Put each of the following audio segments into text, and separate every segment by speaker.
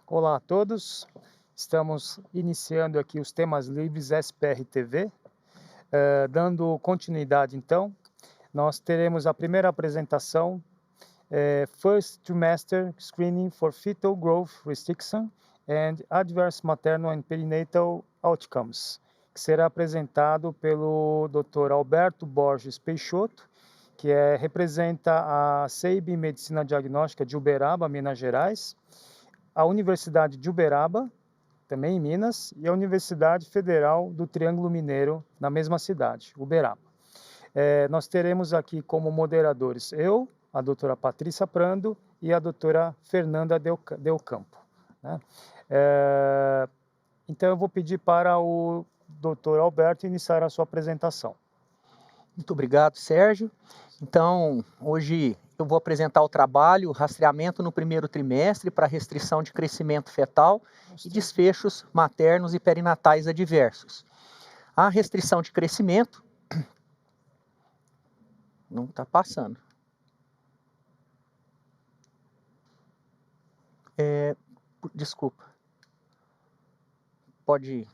Speaker 1: Olá a todos, estamos iniciando aqui os temas livres SPR TV. Dando continuidade então, nós teremos a primeira apresentação, First Trimester Screening for Fetal Growth Restriction and Adverse Maternal and Perinatal Outcomes, que será apresentado pelo Dr. Alberto Borges Peixoto, que representa a CEIB Medicina Diagnóstica de Uberaba, Minas Gerais, a Universidade de Uberaba, também em Minas, e a Universidade Federal do Triângulo Mineiro, na mesma cidade, Uberaba. Nós teremos aqui como moderadores eu, a doutora Patrícia Prando e a doutora Fernanda Del Campo, né? Então eu vou pedir para o doutor Alberto iniciar a sua apresentação.
Speaker 2: Muito obrigado, Sérgio. Então, hoje eu vou apresentar o trabalho Rastreamento no primeiro trimestre para restrição de crescimento fetal e desfechos maternos e perinatais adversos. A restrição de crescimento não está passando. Desculpa. Pode ir.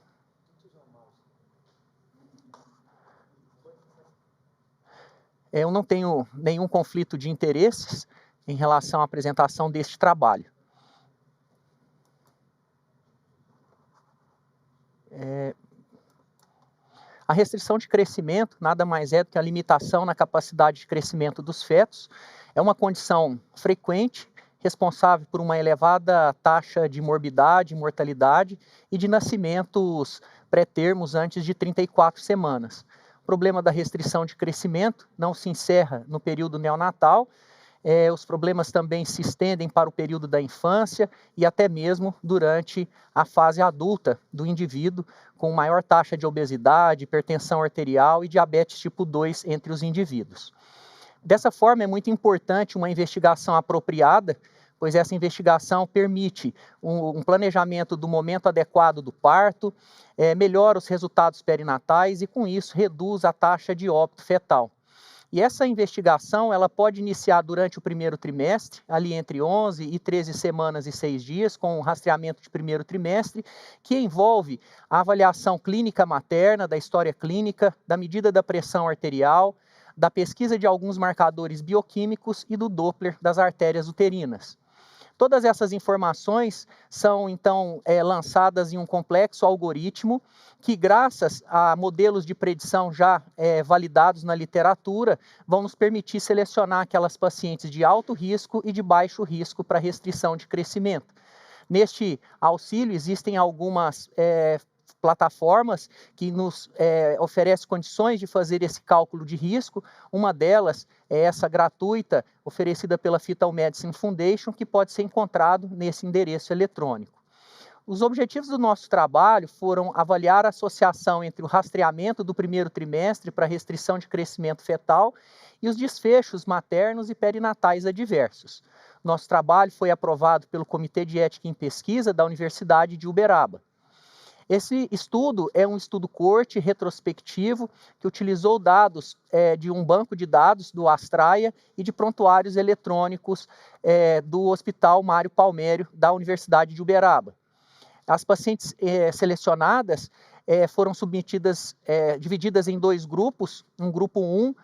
Speaker 2: Eu não tenho nenhum conflito de interesses em relação à apresentação deste trabalho. A restrição de crescimento nada mais é do que a limitação na capacidade de crescimento dos fetos. É uma condição frequente, responsável por uma elevada taxa de morbidade, mortalidade e de nascimentos pré-termos antes de 34 semanas. O problema da restrição de crescimento não se encerra no período neonatal. Os problemas também se estendem para o período da infância e até mesmo durante a fase adulta do indivíduo, com maior taxa de obesidade, hipertensão arterial e diabetes tipo 2 entre os indivíduos. Dessa forma, é muito importante uma investigação apropriada, pois essa investigação permite um planejamento do momento adequado do parto, melhora os resultados perinatais e, com isso, reduz a taxa de óbito fetal. E essa investigação ela pode iniciar durante o primeiro trimestre, ali entre 11 e 13 semanas e 6 dias, com o rastreamento de primeiro trimestre, que envolve a avaliação clínica materna, da história clínica, da medida da pressão arterial, da pesquisa de alguns marcadores bioquímicos e do Doppler das artérias uterinas. Todas essas informações são, então, lançadas em um complexo algoritmo que, graças a modelos de predição já validados na literatura, vão nos permitir selecionar aquelas pacientes de alto risco e de baixo risco para restrição de crescimento. Neste auxílio, existem algumas plataformas que nos oferecem condições de fazer esse cálculo de risco. Uma delas é essa gratuita, oferecida pela Fetal Medicine Foundation, que pode ser encontrado nesse endereço eletrônico. Os objetivos do nosso trabalho foram avaliar a associação entre o rastreamento do primeiro trimestre para restrição de crescimento fetal e os desfechos maternos e perinatais adversos. Nosso trabalho foi aprovado pelo Comitê de Ética em Pesquisa da Universidade de Uberaba. Esse estudo é um estudo coorte retrospectivo que utilizou dados de um banco de dados do Astraia e de prontuários eletrônicos do Hospital Mário Palmério da Universidade de Uberaba. As pacientes selecionadas foram submetidas, divididas em dois grupos. Um grupo 1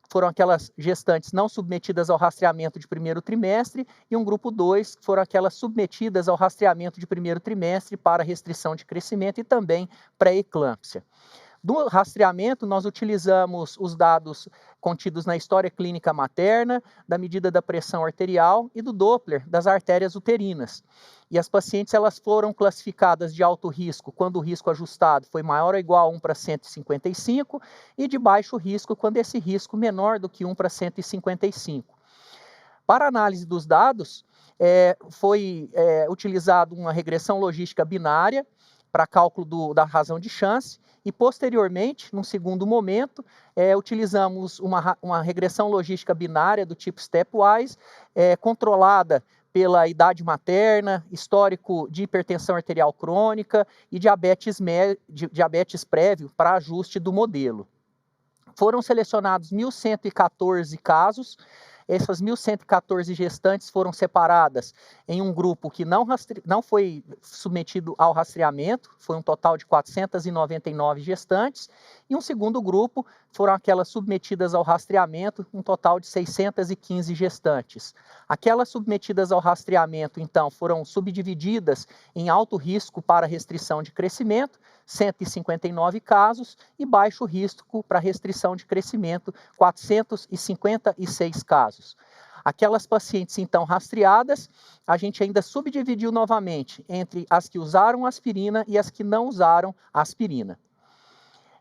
Speaker 2: foram aquelas gestantes não submetidas ao rastreamento de primeiro trimestre, e um grupo 2 foram aquelas submetidas ao rastreamento de primeiro trimestre para restrição de crescimento e também pré-eclâmpsia. Do rastreamento, nós utilizamos os dados contidos na história clínica materna, da medida da pressão arterial e do Doppler das artérias uterinas. E as pacientes elas foram classificadas de alto risco quando o risco ajustado foi maior ou igual a 1 para 155 e de baixo risco quando esse risco menor do que 1 para 155. Para análise dos dados, foi utilizado uma regressão logística binária para cálculo da razão de chance, e posteriormente, num segundo momento, utilizamos uma regressão logística binária do tipo stepwise, controlada pela idade materna, histórico de hipertensão arterial crônica e diabetes prévio para ajuste do modelo. Foram selecionados 1.114 casos, essas 1.114 gestantes foram separadas em um grupo que não foi submetido ao rastreamento, foi um total de 499 gestantes, e um segundo grupo foram aquelas submetidas ao rastreamento, um total de 615 gestantes. Aquelas submetidas ao rastreamento, então, foram subdivididas em alto risco para restrição de crescimento, 159 casos, e baixo risco para restrição de crescimento, 456 casos. Aquelas pacientes, então, rastreadas, a gente ainda subdividiu novamente entre as que usaram aspirina e as que não usaram aspirina.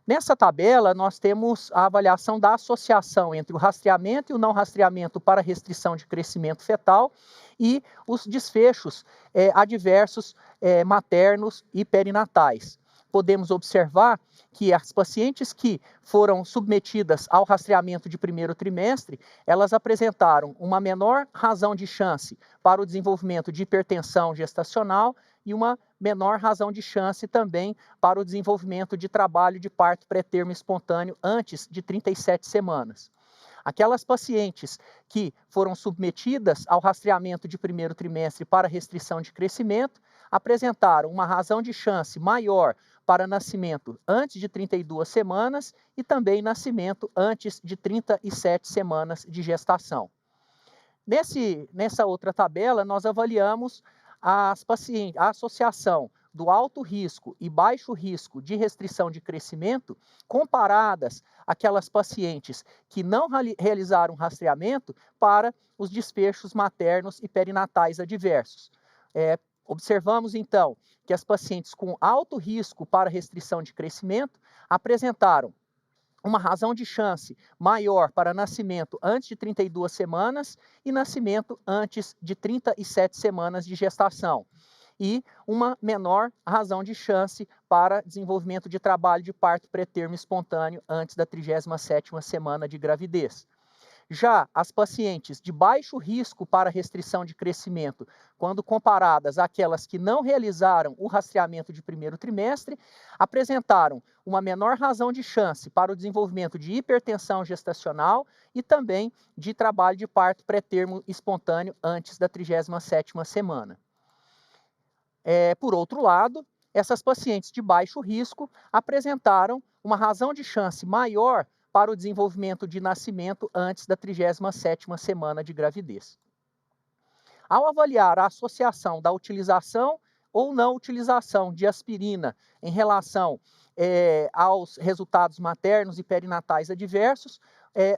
Speaker 2: Nessa tabela, nós temos a avaliação da associação entre o rastreamento e o não rastreamento para restrição de crescimento fetal e os desfechos adversos maternos e perinatais. Podemos observar que as pacientes que foram submetidas ao rastreamento de primeiro trimestre, elas apresentaram uma menor razão de chance para o desenvolvimento de hipertensão gestacional e uma menor razão de chance também para o desenvolvimento de trabalho de parto pré-termo espontâneo antes de 37 semanas. Aquelas pacientes que foram submetidas ao rastreamento de primeiro trimestre para restrição de crescimento apresentaram uma razão de chance maior para nascimento antes de 32 semanas e também nascimento antes de 37 semanas de gestação. Nessa outra tabela, nós avaliamos a associação do alto risco e baixo risco de restrição de crescimento comparadas àquelas pacientes que não realizaram rastreamento para os desfechos maternos e perinatais adversos. Observamos, então, que as pacientes com alto risco para restrição de crescimento apresentaram uma razão de chance maior para nascimento antes de 32 semanas e nascimento antes de 37 semanas de gestação, e uma menor razão de chance para desenvolvimento de trabalho de parto pré-termo espontâneo antes da 37ª semana de gravidez. Já as pacientes de baixo risco para restrição de crescimento, quando comparadas àquelas que não realizaram o rastreamento de primeiro trimestre, apresentaram uma menor razão de chance para o desenvolvimento de hipertensão gestacional e também de trabalho de parto pré-termo espontâneo antes da 37ª semana. Por outro lado, essas pacientes de baixo risco apresentaram uma razão de chance maior para o desenvolvimento de nascimento antes da 37ª semana de gravidez. Ao avaliar a associação da utilização ou não utilização de aspirina em relação aos resultados maternos e perinatais adversos,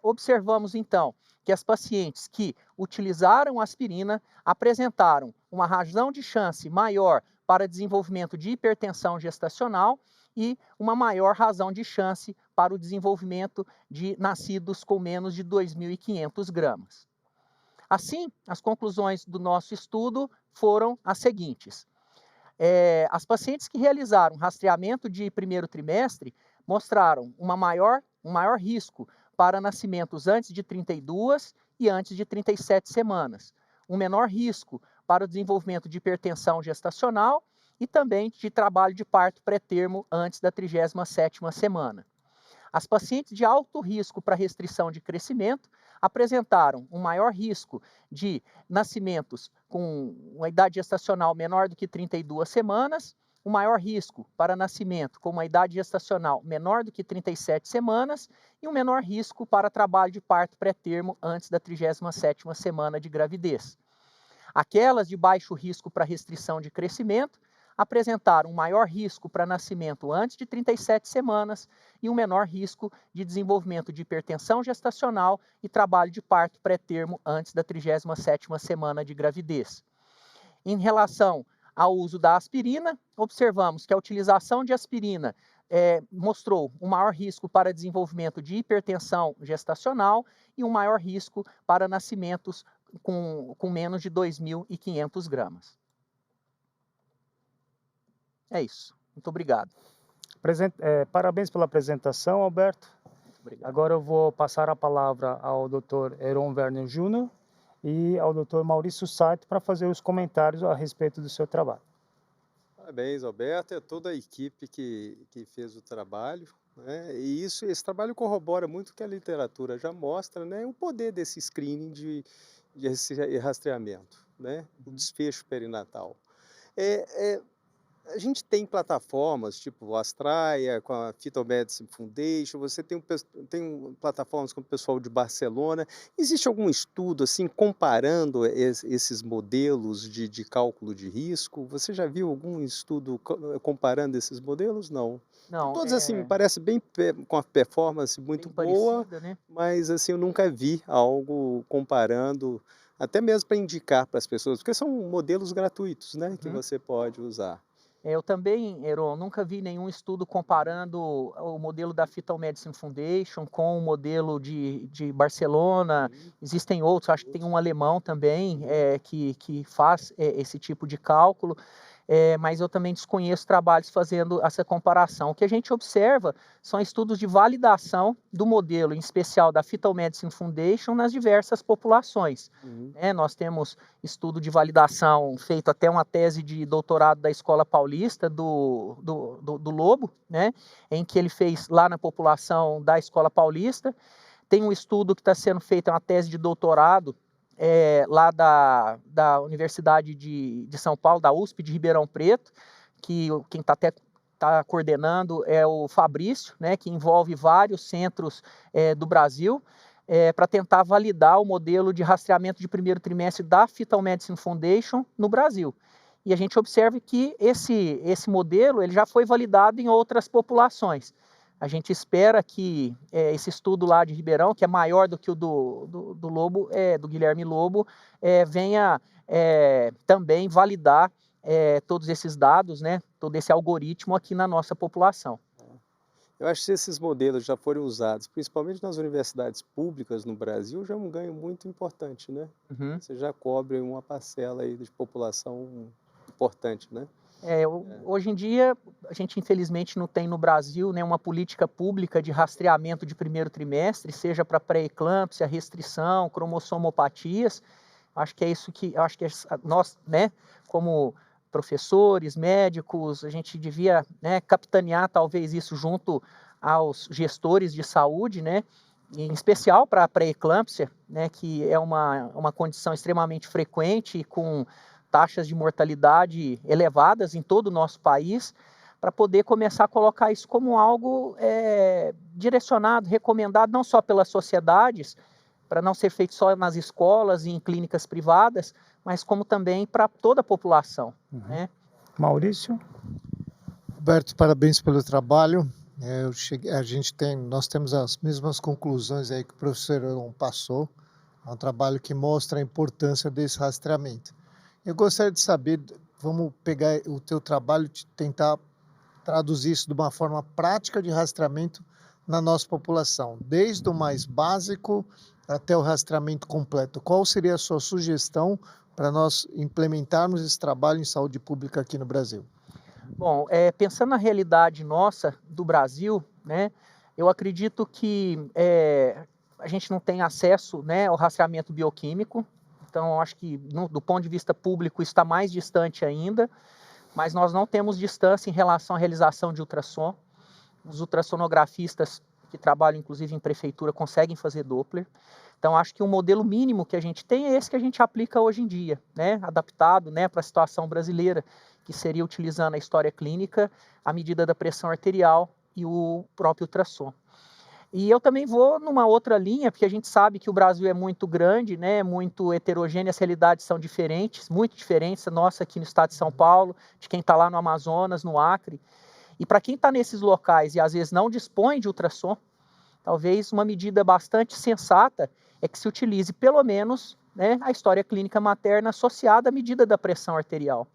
Speaker 2: observamos então que as pacientes que utilizaram aspirina apresentaram uma razão de chance maior para desenvolvimento de hipertensão gestacional e uma maior razão de chance para o desenvolvimento de nascidos com menos de 2.500 gramas. Assim, as conclusões do nosso estudo foram as seguintes. As pacientes que realizaram rastreamento de primeiro trimestre mostraram um maior risco para nascimentos antes de 32 e antes de 37 semanas, um menor risco para o desenvolvimento de hipertensão gestacional e também de trabalho de parto pré-termo antes da 37ª semana. As pacientes de alto risco para restrição de crescimento apresentaram um maior risco de nascimentos com uma idade gestacional menor do que 32 semanas, um maior risco para nascimento com uma idade gestacional menor do que 37 semanas e um menor risco para trabalho de parto pré-termo antes da 37ª semana de gravidez. Aquelas de baixo risco para restrição de crescimento apresentaram um maior risco para nascimento antes de 37 semanas e um menor risco de desenvolvimento de hipertensão gestacional e trabalho de parto pré-termo antes da 37ª semana de gravidez. Em relação ao uso da aspirina, observamos que a utilização de aspirina mostrou um maior risco para desenvolvimento de hipertensão gestacional e um maior risco para nascimentos com menos de 2.500 gramas. É isso. Muito obrigado.
Speaker 1: Parabéns pela apresentação, Alberto.
Speaker 2: Obrigado.
Speaker 1: Agora eu vou passar a palavra ao Dr. Heron Werner Júnior e ao Dr. Maurício Saito para fazer os comentários a respeito do seu trabalho.
Speaker 3: Parabéns, Alberto, e a toda a equipe que fez o trabalho. né, e esse trabalho corrobora muito o que a literatura já mostra, né, o poder desse screening de rastreamento, né, o
Speaker 2: Uhum.
Speaker 3: desfecho perinatal. Eh, A gente tem plataformas, tipo o Astraia, com a Fetal Medicine Foundation, você tem plataformas com o pessoal de Barcelona. Existe algum estudo, assim, comparando esses modelos de cálculo de risco? Você já viu algum estudo comparando esses modelos? Não. Que
Speaker 2: Não,
Speaker 3: todos, assim, me
Speaker 2: é
Speaker 3: parece bem com a performance muito
Speaker 2: bem
Speaker 3: boa,
Speaker 2: parecida, né?
Speaker 3: mas, assim, eu nunca vi algo comparando, até mesmo para indicar para as pessoas, porque são modelos gratuitos, né, que
Speaker 2: Uhum.
Speaker 3: você pode usar.
Speaker 2: Eu também, Heron, nunca vi nenhum estudo comparando o modelo da Fetal Medicine Foundation com o modelo de Barcelona.
Speaker 3: Uhum,
Speaker 2: Existem outros, acho que tem um alemão também
Speaker 3: uhum.
Speaker 2: que faz esse tipo de cálculo, mas eu também desconheço trabalhos fazendo essa comparação. O que a gente observa são estudos de validação do modelo, em especial da Fetal Medicine Foundation, nas diversas populações.
Speaker 3: Uhum.
Speaker 2: Nós temos estudo de validação feito até uma tese de doutorado da Escola Paulista do Lobo, né, em que ele fez lá na população da Escola Paulista. Tem um estudo que está sendo feito, é uma tese de doutorado lá da Universidade de São Paulo, da USP de Ribeirão Preto, que quem está até tá coordenando é o Fabrício, né, que envolve vários centros do Brasil, para tentar validar o modelo de rastreamento de primeiro trimestre da Fetal Medicine Foundation no Brasil. E a gente observa que esse modelo ele já foi validado em outras populações. A gente espera que esse estudo lá de Ribeirão, que é maior do que o do Lobo, do Guilherme Lobo, venha também validar todos esses dados, né, todo esse algoritmo aqui na nossa população.
Speaker 3: Eu acho que se esses modelos já forem usados, principalmente nas universidades públicas no Brasil, já é um ganho muito importante, né.
Speaker 2: Uhum.
Speaker 3: Você já cobre uma parcela aí de população importante, né.
Speaker 2: Hoje em dia, a gente infelizmente não tem no Brasil, né, uma política pública de rastreamento de primeiro trimestre, seja para pré-eclâmpsia, restrição, cromossomopatias. Acho que é isso que acho que nós, né, como professores, médicos, a gente devia, né, capitanear talvez isso junto aos gestores de saúde, né, em especial para a pré-eclâmpsia, né, que é uma condição extremamente frequente e com taxas de mortalidade elevadas em todo o nosso país, para poder começar a colocar isso como algo direcionado, recomendado não só pelas sociedades, para não ser feito só nas escolas e em clínicas privadas, mas como também para toda a população,
Speaker 1: Uhum.
Speaker 2: né?
Speaker 1: Maurício?
Speaker 4: Roberto, parabéns pelo trabalho. Nós temos as mesmas conclusões aí que o professor Heron passou. É um trabalho que mostra a importância desse rastreamento. Eu gostaria de saber, vamos pegar o teu trabalho e tentar traduzir isso de uma forma prática de rastreamento na nossa população, desde o mais básico até o rastreamento completo. Qual seria a sua sugestão para nós implementarmos esse trabalho em saúde pública aqui no Brasil?
Speaker 2: Bom, pensando na realidade nossa do Brasil, né, eu acredito que a gente não tem acesso, né, ao rastreamento bioquímico. Então, acho que do ponto de vista público está mais distante ainda, mas nós não temos distância em relação à realização de ultrassom. Os ultrassonografistas que trabalham, inclusive, em prefeitura, conseguem fazer Doppler. Então, acho que um modelo mínimo que a gente tem é esse que a gente aplica hoje em dia, né? Adaptado, né, para a situação brasileira, que seria utilizando a história clínica, a medida da pressão arterial e o próprio ultrassom. E eu também vou numa outra linha, porque a gente sabe que o Brasil é muito grande, né, muito heterogêneo, as realidades são diferentes, muito diferentes, a nossa aqui no estado de São Paulo, de quem está lá no Amazonas, no Acre. E para quem está nesses locais e às vezes não dispõe de ultrassom, talvez uma medida bastante sensata é que se utilize pelo menos, né, a história clínica materna associada à medida da pressão arterial.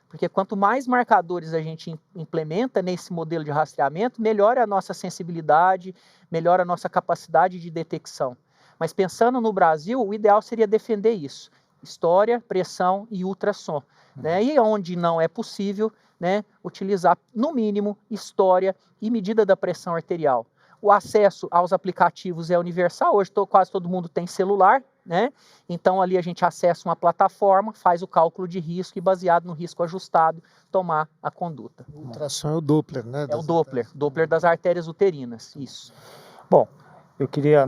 Speaker 2: Porque quanto mais marcadores a gente implementa nesse modelo de rastreamento, melhor é a nossa sensibilidade, melhor a nossa capacidade de detecção. Mas pensando no Brasil, o ideal seria defender isso: história, pressão e ultrassom. Né? E onde não é possível, né, utilizar, no mínimo, história e medida da pressão arterial. O acesso aos aplicativos é universal, hoje quase todo mundo tem celular, né? Então ali a gente acessa uma plataforma, faz o cálculo de risco e baseado no risco ajustado, tomar a conduta.
Speaker 4: O ultrassom é o Doppler, né?
Speaker 2: É o Doppler das artérias uterinas, isso.
Speaker 1: Bom,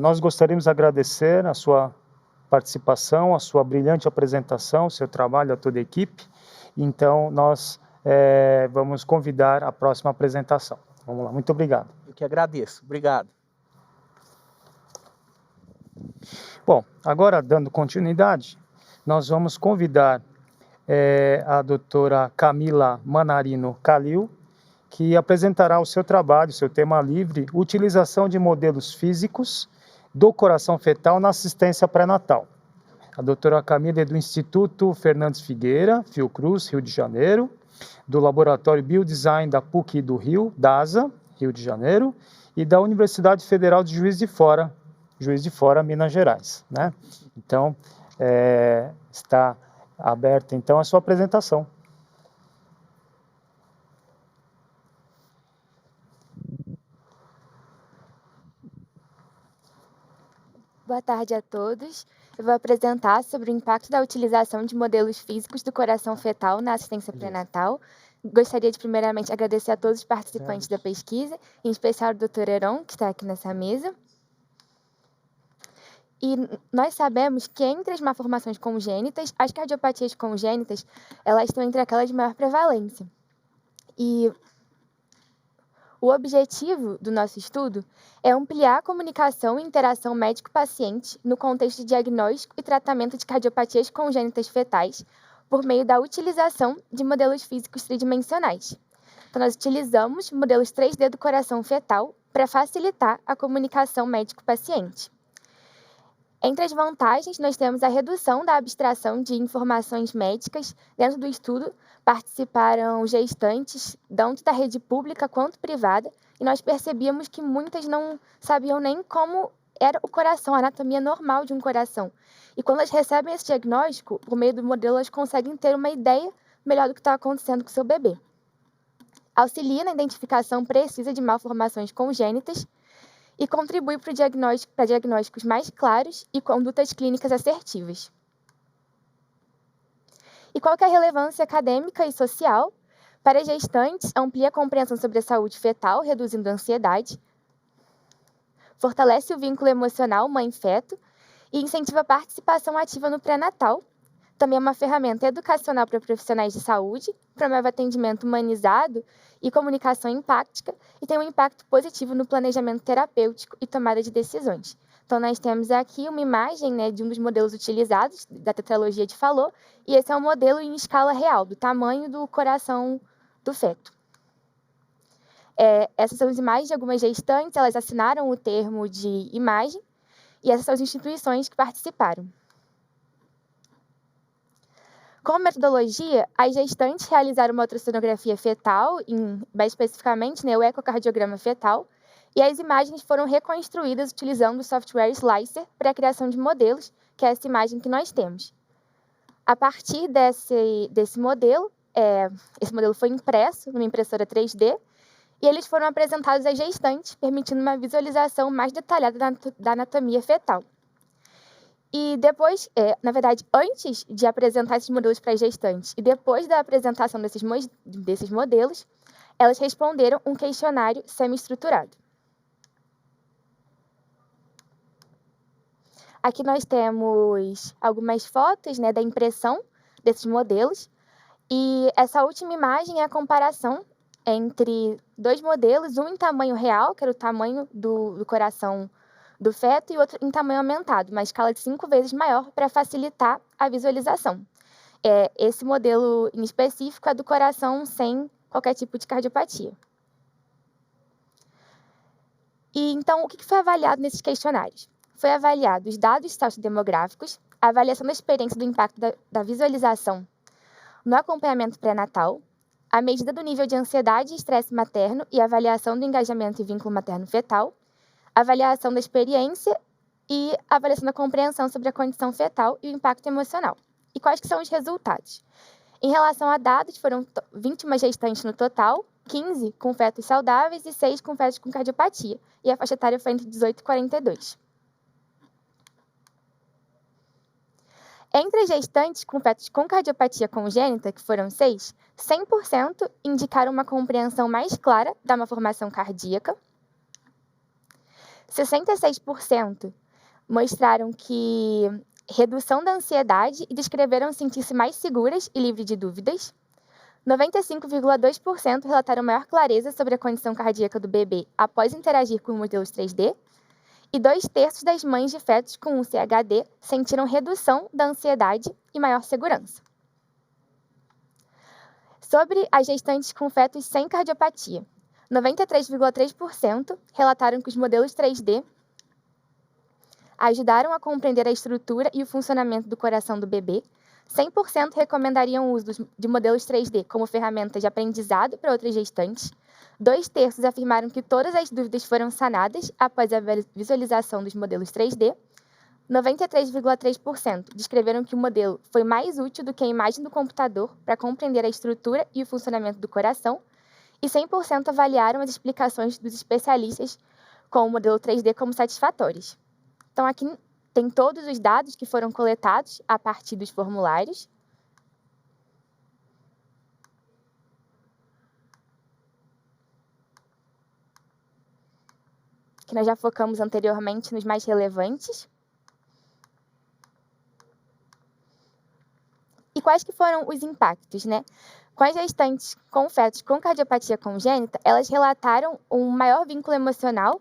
Speaker 1: nós gostaríamos de agradecer a sua participação, a sua brilhante apresentação, o seu trabalho, a toda a equipe. Então, nós vamos convidar a próxima apresentação. Vamos lá, muito obrigado.
Speaker 2: Eu que agradeço, obrigado.
Speaker 1: Bom, agora dando continuidade, nós vamos convidar a doutora Camila Manarino Calil, que apresentará o seu trabalho, seu tema livre, utilização de modelos físicos do coração fetal na assistência pré-natal. A doutora Camila é do Instituto Fernandes Figueira, Fiocruz, Rio de Janeiro, do Laboratório Biodesign da PUC do Rio, DASA, Rio de Janeiro, e da Universidade Federal de Juiz de Fora, Minas Gerais, né? Então, está aberta então a sua apresentação.
Speaker 5: Boa tarde a todos. Eu vou apresentar sobre o impacto da utilização de modelos físicos do coração fetal na assistência pré-natal. Gostaria de, primeiramente, agradecer a todos os participantes da pesquisa, em especial o Dr. Heron, que está aqui nessa mesa. E nós sabemos que entre as malformações congênitas, as cardiopatias congênitas, elas estão entre aquelas de maior prevalência. E o objetivo do nosso estudo é ampliar a comunicação e interação médico-paciente no contexto de diagnóstico e tratamento de cardiopatias congênitas fetais por meio da utilização de modelos físicos tridimensionais. Então, nós utilizamos modelos 3D do coração fetal para facilitar a comunicação médico-paciente. Entre as vantagens, nós temos a redução da abstração de informações médicas. Dentro do estudo, participaram gestantes, tanto da rede pública quanto privada, e nós percebíamos que muitas não sabiam nem como era o coração, a anatomia normal de um coração. E quando elas recebem esse diagnóstico, por meio do modelo, elas conseguem ter uma ideia melhor do que está acontecendo com o seu bebê. Auxilia na identificação precisa de malformações congênitas, e contribui para diagnósticos mais claros e condutas clínicas assertivas. E qual que é a relevância acadêmica e social? Para gestantes, amplia a compreensão sobre a saúde fetal, reduzindo a ansiedade, fortalece o vínculo emocional mãe-feto e incentiva a participação ativa no pré-natal. Também é uma ferramenta educacional para profissionais de saúde, promove atendimento humanizado e comunicação empática e tem um impacto positivo no planejamento terapêutico e tomada de decisões. Então, nós temos aqui uma imagem, né, de um dos modelos utilizados, da tetralogia de Fallot, e esse é um modelo em escala real, do tamanho do coração do feto. Essas são as imagens de algumas gestantes, elas assinaram o termo de imagem, e essas são as instituições que participaram. Como metodologia, as gestantes realizaram uma ultrassonografia fetal, mais especificamente, né, o ecocardiograma fetal, e as imagens foram reconstruídas utilizando o software Slicer para a criação de modelos, que é essa imagem que nós temos. A partir desse modelo, esse modelo foi impresso numa impressora 3D, e eles foram apresentados às gestantes, permitindo uma visualização mais detalhada da anatomia fetal. E depois, na verdade, antes de apresentar esses modelos para as gestantes e depois da apresentação desses modelos, elas responderam um questionário semi-estruturado. Aqui nós temos algumas fotos, né, da impressão desses modelos. E essa última imagem é a comparação entre dois modelos, um em tamanho real, que era o tamanho do coração do feto, e outro em tamanho aumentado, uma escala de 5 vezes maior para facilitar a visualização. Esse modelo em específico é do coração sem qualquer tipo de cardiopatia. E então, o que foi avaliado nesses questionários? Foi avaliado os dados sociodemográficos, a avaliação da experiência do impacto da visualização no acompanhamento pré-natal, a medida do nível de ansiedade e estresse materno e a avaliação do engajamento e vínculo materno-fetal, a avaliação da experiência e a avaliação da compreensão sobre a condição fetal e o impacto emocional. E quais que são os resultados? Em relação a dados, foram 21 gestantes no total, 15 com fetos saudáveis e 6 com fetos com cardiopatia. E a faixa etária foi entre 18 e 42. Entre as gestantes com fetos com cardiopatia congênita, que foram 6, 100% indicaram uma compreensão mais clara da malformação cardíaca. 66% mostraram que redução da ansiedade e descreveram sentir-se mais seguras e livres de dúvidas. 95,2% relataram maior clareza sobre a condição cardíaca do bebê após interagir com modelos 3D. E 2/3 das mães de fetos com um CHD sentiram redução da ansiedade e maior segurança. Sobre as gestantes com fetos sem cardiopatia, 93,3% relataram que os modelos 3D ajudaram a compreender a estrutura e o funcionamento do coração do bebê. 100% recomendariam o uso de modelos 3D como ferramenta de aprendizado para outras gestantes. 2/3 afirmaram que todas as dúvidas foram sanadas após a visualização dos modelos 3D. 93,3% descreveram que o modelo foi mais útil do que a imagem do computador para compreender a estrutura e o funcionamento do coração. E 100% avaliaram as explicações dos especialistas com o modelo 3D como satisfatórias. Então, aqui tem todos os dados que foram coletados a partir dos formulários. Que nós já focamos anteriormente nos mais relevantes. E quais que foram os impactos, né? Com as gestantes com fetos com cardiopatia congênita, elas relataram um maior vínculo emocional,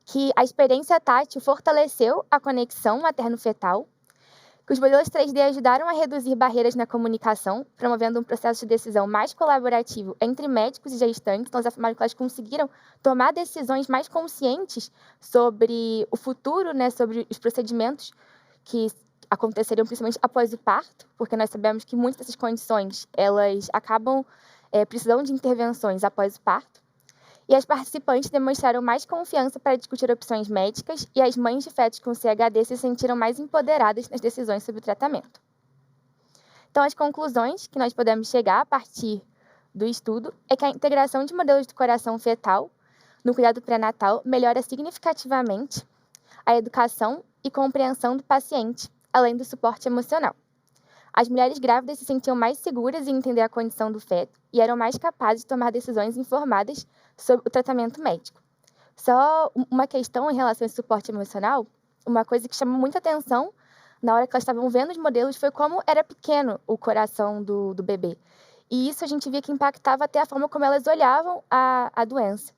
Speaker 5: que a experiência tátil fortaleceu a conexão materno-fetal, que os modelos 3D ajudaram a reduzir barreiras na comunicação, promovendo um processo de decisão mais colaborativo entre médicos e gestantes. Então, elas afirmaram que elas conseguiram tomar decisões mais conscientes sobre o futuro, né, sobre os procedimentos que aconteceriam principalmente após o parto, porque nós sabemos que muitas dessas condições elas acabam precisando de intervenções após o parto. E as participantes demonstraram mais confiança para discutir opções médicas e as mães de fetos com CHD se sentiram mais empoderadas nas decisões sobre o tratamento. Então, as conclusões que nós podemos chegar a partir do estudo é que a integração de modelos do coração fetal no cuidado pré-natal melhora significativamente a educação e compreensão do paciente, além do suporte emocional. As mulheres grávidas se sentiam mais seguras em entender a condição do feto e eram mais capazes de tomar decisões informadas sobre o tratamento médico. Só uma questão em relação a esse suporte emocional, uma coisa que chamou muita atenção na hora que elas estavam vendo os modelos foi como era pequeno o coração do bebê. E isso a gente via que impactava até a forma como elas olhavam a doença.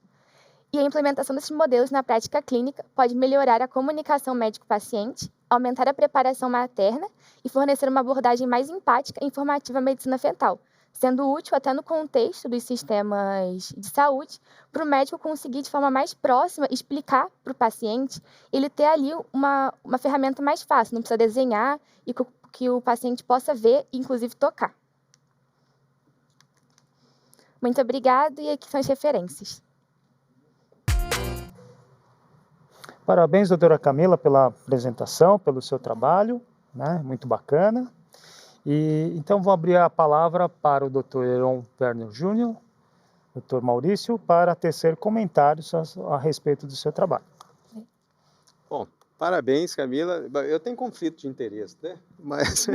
Speaker 5: E a implementação desses modelos na prática clínica pode melhorar a comunicação médico-paciente, aumentar a preparação materna e fornecer uma abordagem mais empática e informativa à medicina fetal, sendo útil até no contexto dos sistemas de saúde, para o médico conseguir de forma mais próxima explicar para o paciente, ele ter ali uma ferramenta mais fácil, não precisa desenhar e que o paciente possa ver e inclusive tocar. Muito obrigada e aqui são as referências.
Speaker 1: Parabéns, doutora Camila, pela apresentação, pelo seu trabalho, né? Muito bacana. E então vou abrir a palavra para o Dr. Heron Werner Júnior, Dr. Maurício, para tecer comentários a respeito do seu trabalho.
Speaker 3: Bom, parabéns, Camila. Eu tenho conflito de interesse, né? Mas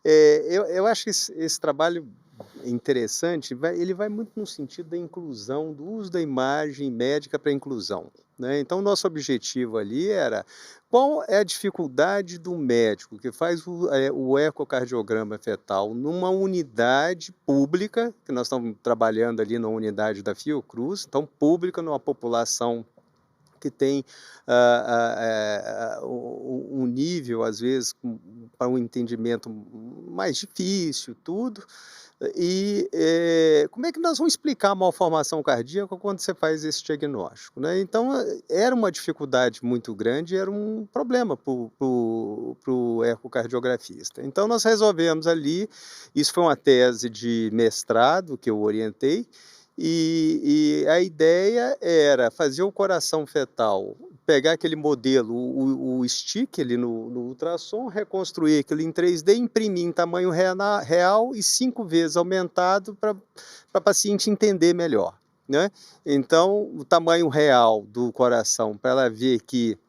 Speaker 3: eu acho que esse trabalho interessante, ele vai muito no sentido da inclusão, do uso da imagem médica para a inclusão, né? Então, nosso objetivo ali era qual é a dificuldade do médico que faz o ecocardiograma fetal numa unidade pública, que nós estamos trabalhando ali na unidade da Fiocruz, então pública numa população que tem um nível, às vezes, para um entendimento mais difícil, tudo. E como é que nós vamos explicar a malformação cardíaca quando você faz esse diagnóstico, né? Então, era uma dificuldade muito grande, era um problema para o ecocardiografista. Então, nós resolvemos ali, isso foi uma tese de mestrado que eu orientei, e a ideia era fazer o coração fetal, pegar aquele modelo, o stick ali no ultrassom, reconstruir aquilo em 3D, imprimir em tamanho real e 5 vezes aumentado para a paciente entender melhor, né? Então, o tamanho real do coração, para ela ver que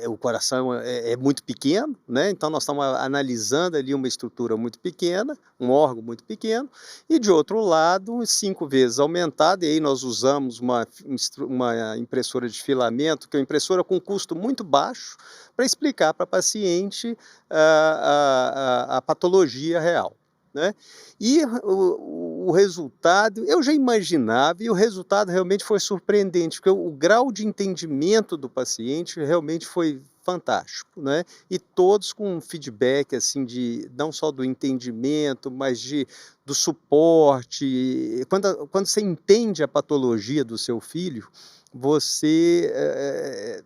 Speaker 3: o coração é muito pequeno, né? Então nós estamos analisando ali uma estrutura muito pequena, um órgão muito pequeno, e de outro lado, 5 vezes aumentado, e aí nós usamos uma impressora de filamento, que é uma impressora com custo muito baixo, para explicar para a paciente a patologia real, né? E o resultado, eu já imaginava, e o resultado realmente foi surpreendente, porque o grau de entendimento do paciente realmente foi fantástico, né? E todos com um feedback, assim, não só do entendimento, mas do suporte. Quando você entende a patologia do seu filho, você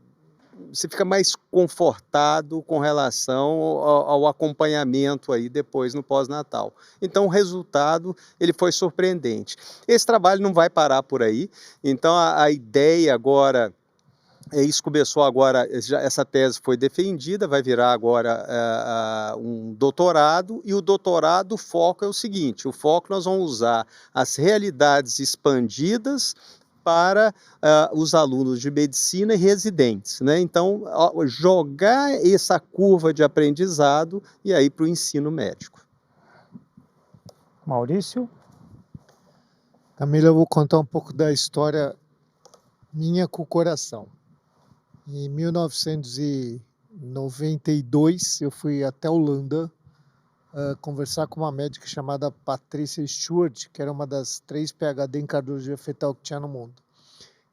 Speaker 3: fica mais confortado com relação ao acompanhamento aí depois no pós-natal. Então o resultado ele foi surpreendente. Esse trabalho não vai parar por aí, então a ideia agora, isso começou agora, essa tese foi defendida, vai virar agora um doutorado, e o doutorado, o foco é o seguinte, o foco nós vamos usar as realidades expandidas para os alunos de medicina e residentes, né? Então, jogar essa curva de aprendizado e aí para o ensino médico.
Speaker 1: Maurício?
Speaker 4: Camila, eu vou contar um pouco da história minha com o coração. Em 1992, eu fui até a Holanda conversar com uma médica chamada Patrícia Stewart, que era uma das 3 PhD em cardiologia fetal que tinha no mundo.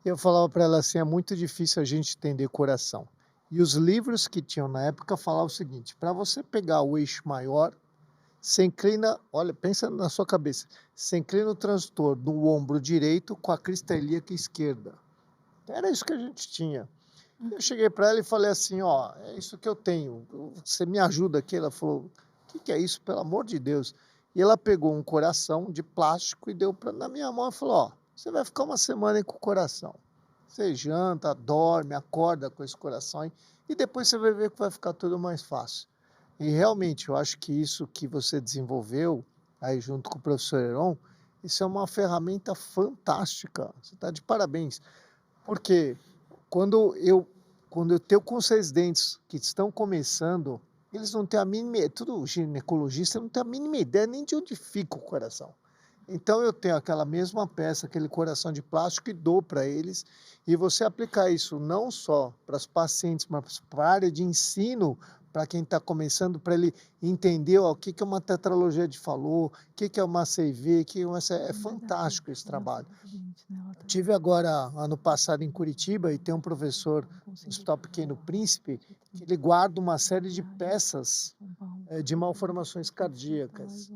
Speaker 4: E eu falava para ela assim, é muito difícil a gente entender coração. E os livros que tinham na época falavam o seguinte, para você pegar o eixo maior, você inclina, olha, pensa na sua cabeça, você inclina o transdutor do ombro direito com a crista ilíaca esquerda. Era isso que a gente tinha. Eu cheguei para ela e falei assim, ó, é isso que eu tenho, você me ajuda aqui? Ela falou, o que é isso, pelo amor de Deus? E ela pegou um coração de plástico e deu na minha mão e falou, ó, você vai ficar uma semana aí com o coração. Você janta, dorme, acorda com esse coração e depois você vai ver que vai ficar tudo mais fácil. E realmente, eu acho que isso que você desenvolveu aí junto com o professor Heron, isso é uma ferramenta fantástica. Você está de parabéns. Porque quando eu tenho com 6 dentes que estão começando, eles não têm a mínima, tudo ginecologista não tem a mínima ideia nem de onde fica o coração. Então eu tenho aquela mesma peça, aquele coração de plástico e dou para eles. E você aplicar isso não só para os pacientes, mas para a área de ensino, para quem está começando, para ele entender o que é uma tetralogia de Fallot, o que é uma CV, é fantástico esse trabalho. Tive agora, ano passado, em Curitiba, e tem um professor no Hospital Pequeno Príncipe, que ele guarda uma série de peças de malformações cardíacas.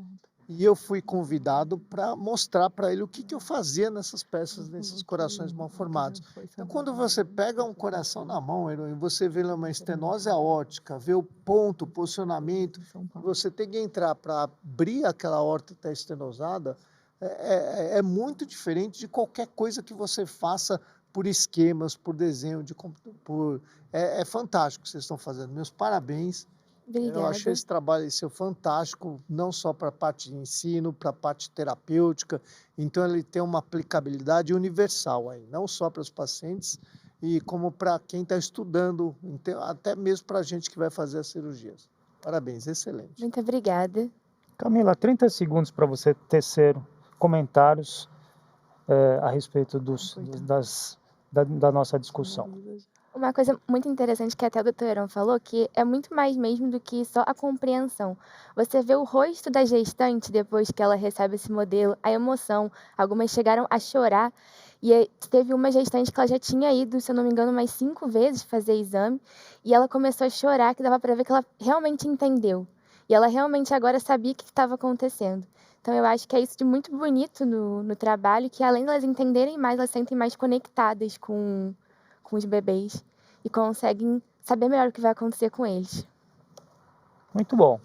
Speaker 4: E eu fui convidado para mostrar para ele o que eu fazia nessas peças, nesses corações mal formados. Então, quando você pega um coração na mão, e você vê uma estenose aórtica, vê o ponto, o posicionamento, você tem que entrar para abrir aquela aorta estenosada, é muito diferente de qualquer coisa que você faça por esquemas, por desenho, é fantástico o que vocês estão fazendo. Meus parabéns.
Speaker 5: Obrigada.
Speaker 4: Eu achei esse trabalho seu fantástico, não só para a parte de ensino, para a parte terapêutica. Então, ele tem uma aplicabilidade universal aí, não só para os pacientes, e como para quem está estudando, até mesmo para a gente que vai fazer as cirurgias. Parabéns, excelente.
Speaker 5: Muito obrigada.
Speaker 1: Camila, 30 segundos para você tecer comentários a respeito da nossa discussão.
Speaker 5: Uma coisa muito interessante que até o Dr. Heron falou, que é muito mais mesmo do que só a compreensão. Você vê o rosto da gestante depois que ela recebe esse modelo, a emoção. Algumas chegaram a chorar. E teve uma gestante que ela já tinha ido, se eu não me engano, mais 5 vezes fazer exame. E ela começou a chorar, que dava para ver que ela realmente entendeu. E ela realmente agora sabia o que estava acontecendo. Então, eu acho que é isso de muito bonito no trabalho, que além de elas entenderem mais, elas se sentem mais conectadas com os bebês e conseguem saber melhor o que vai acontecer com eles.
Speaker 1: Muito bom.